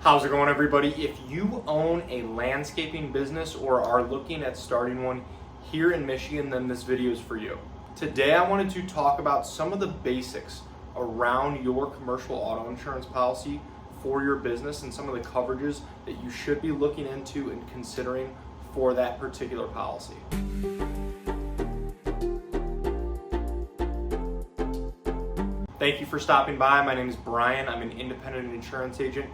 How's it going, everybody? If you own a landscaping business or are looking at starting one here in Michigan, then this video is for you. Today I wanted to talk about some of the basics around your commercial auto insurance policy for your business and some of the coverages that you should be looking into and considering for that particular policy. Thank you for stopping by. My name is Brian. I'm an independent insurance agent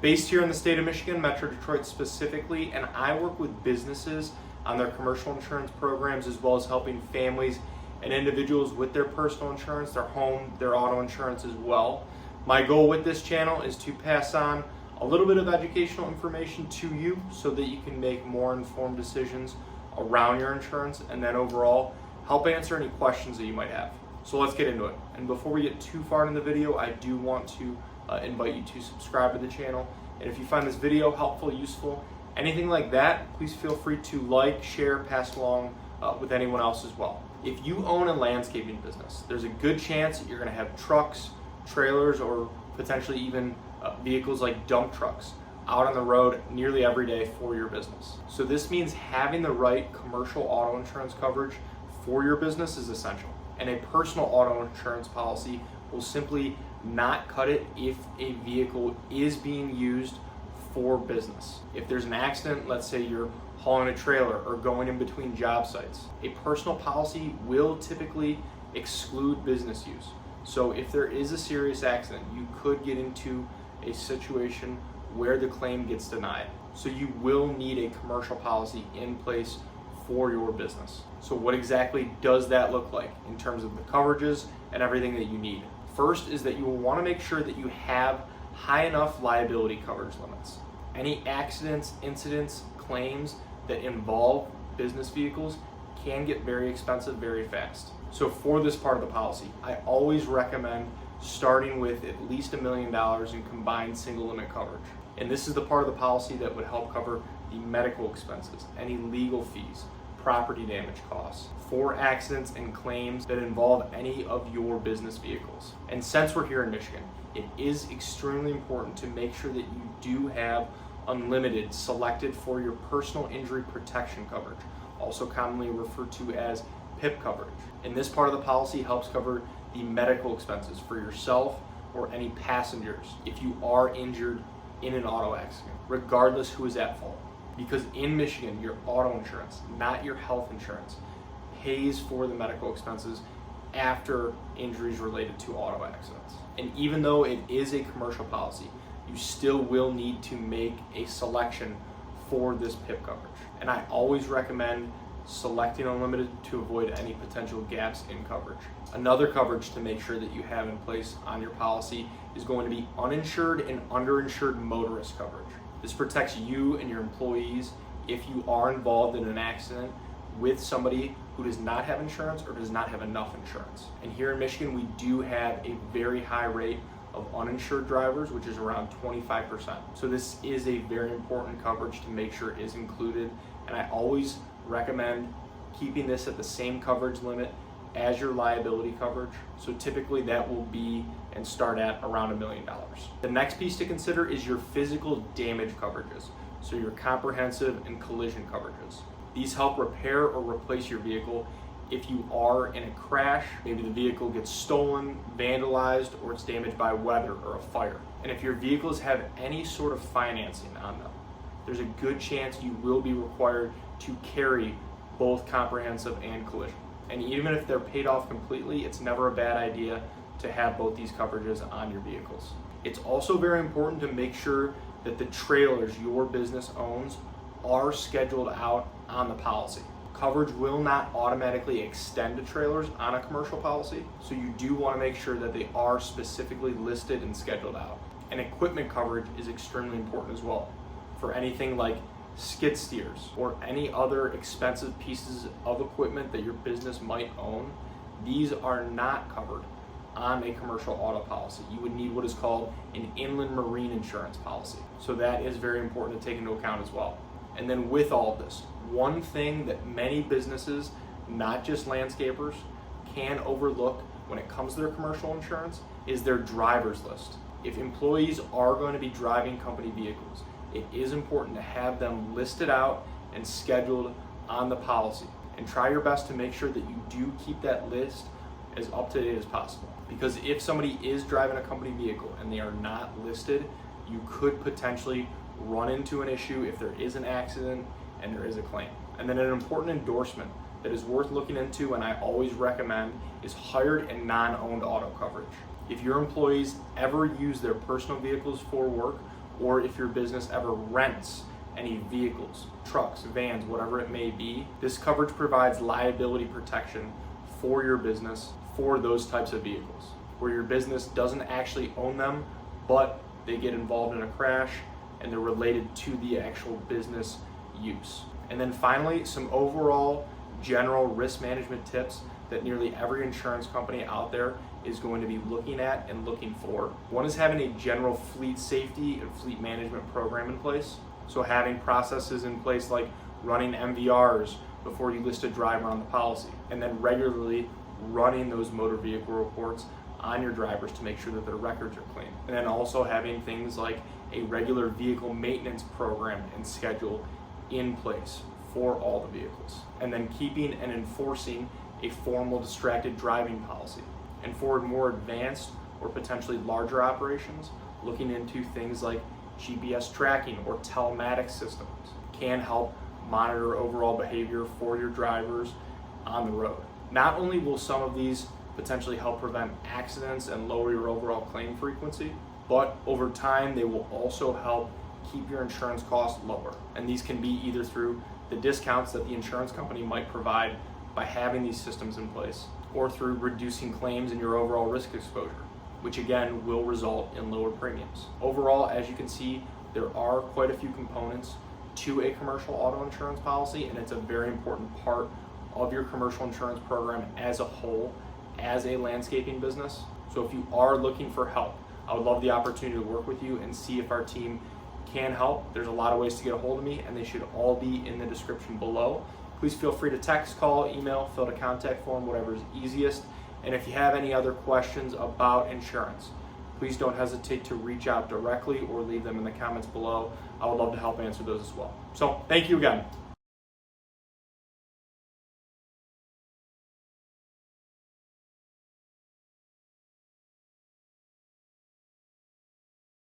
based here in the state of Michigan, Metro Detroit specifically, and I work with businesses on their commercial insurance programs as well as helping families and individuals with their personal insurance, their home, their auto insurance as well. My goal with this channel is to pass on a little bit of educational information to you so that you can make more informed decisions around your insurance and then overall help answer any questions that you might have. So let's get into it. And before we get too far in the video, I do want to invite you to subscribe to the channel. And if you find this video helpful, useful, anything like that, please feel free to like, share, pass along with anyone else as well. If you own a landscaping business, there's a good chance that you're going to have trucks, trailers, or potentially even vehicles like dump trucks out on the road nearly every day for your business. So this means having the right commercial auto insurance coverage for your business is essential. And a personal auto insurance policy will simply not cut it if a vehicle is being used for business. If there's an accident, let's say you're hauling a trailer or going in between job sites, a personal policy will typically exclude business use. So if there is a serious accident, you could get into a situation where the claim gets denied. So you will need a commercial policy in place for your business. So what exactly does that look like in terms of the coverages and everything that you need? First is that you will want to make sure that you have high enough liability coverage limits. Any accidents, incidents, claims that involve business vehicles can get very expensive very fast. So for this part of the policy, I always recommend starting with at least $1 million in combined single limit coverage. And this is the part of the policy that would help cover the medical expenses, any legal fees, property damage costs for accidents and claims that involve any of your business vehicles. And since we're here in Michigan, it is extremely important to make sure that you do have unlimited selected for your personal injury protection coverage, also commonly referred to as PIP coverage. And this part of the policy helps cover the medical expenses for yourself or any passengers if you are injured in an auto accident, regardless who is at fault. Because in Michigan, your auto insurance, not your health insurance, pays for the medical expenses after injuries related to auto accidents. And even though it is a commercial policy, you still will need to make a selection for this PIP coverage. And I always recommend selecting unlimited to avoid any potential gaps in coverage. Another coverage to make sure that you have in place on your policy is going to be uninsured and underinsured motorist coverage. This protects you and your employees if you are involved in an accident with somebody who does not have insurance or does not have enough insurance. And here in Michigan, we do have a very high rate of uninsured drivers, which is around 25%. So this is a very important coverage to make sure is included. And I always recommend keeping this at the same coverage limit as your liability coverage. So typically that will be and start at around $1 million. The next piece to consider is your physical damage coverages. So your comprehensive and collision coverages. These help repair or replace your vehicle if you are in a crash, maybe the vehicle gets stolen, vandalized, or it's damaged by weather or a fire. And if your vehicles have any sort of financing on them, there's a good chance you will be required to carry both comprehensive and collision. And even if they're paid off completely, it's never a bad idea to have both these coverages on your vehicles. It's also very important to make sure that the trailers your business owns are scheduled out on the policy. Coverage will not automatically extend to trailers on a commercial policy, so you do want to make sure that they are specifically listed and scheduled out. And equipment coverage is extremely important as well for anything like skid steers or any other expensive pieces of equipment that your business might own. These are not covered on a commercial auto policy. You would need what is called an inland marine insurance policy. So that is very important to take into account as well. And then with all of this, one thing that many businesses, not just landscapers, can overlook when it comes to their commercial insurance is their driver's list. if employees are going to be driving company vehicles, it is important to have them listed out and scheduled on the policy. And try your best to make sure that you do keep that list as up to date as possible. Because if somebody is driving a company vehicle and they are not listed, you could potentially run into an issue if there is an accident and there is a claim. And then an important endorsement that is worth looking into, and I always recommend, is hired and non-owned auto coverage. If your employees ever use their personal vehicles for work, or if your business ever rents any vehicles, trucks, vans, whatever it may be, this coverage provides liability protection for your business for those types of vehicles, where your business doesn't actually own them, but they get involved in a crash and they're related to the actual business use. And then finally, some overall general risk management tips that nearly every insurance company out there is going to be looking at and looking for. One is having a general fleet safety and fleet management program in place. So having processes in place like running MVRs before you list a driver on the policy, and then regularly running those motor vehicle reports on your drivers to make sure that their records are clean. And then also having things like a regular vehicle maintenance program and schedule in place for all the vehicles. And then keeping and enforcing a formal distracted driving policy. And for more advanced or potentially larger operations, looking into things like GPS tracking or telematics systems can help monitor overall behavior for your drivers on the road. Not only will some of these potentially help prevent accidents and lower your overall claim frequency, but over time they will also help keep your insurance costs lower. And these can be either through the discounts that the insurance company might provide by having these systems in place, or through reducing claims and your overall risk exposure, which again will result in lower premiums. Overall, as you can see, there are quite a few components to a commercial auto insurance policy, and it's a very important part of your commercial insurance program as a whole, as a landscaping business. So if you are looking for help, I would love the opportunity to work with you and see if our team can help. There's a lot of ways to get a hold of me, and they should all be in the description below. Please feel free to text, call, email, fill out a contact form, whatever is easiest. And if you have any other questions about insurance, please don't hesitate to reach out directly or leave them in the comments below. I would love to help answer those as well. So thank you again.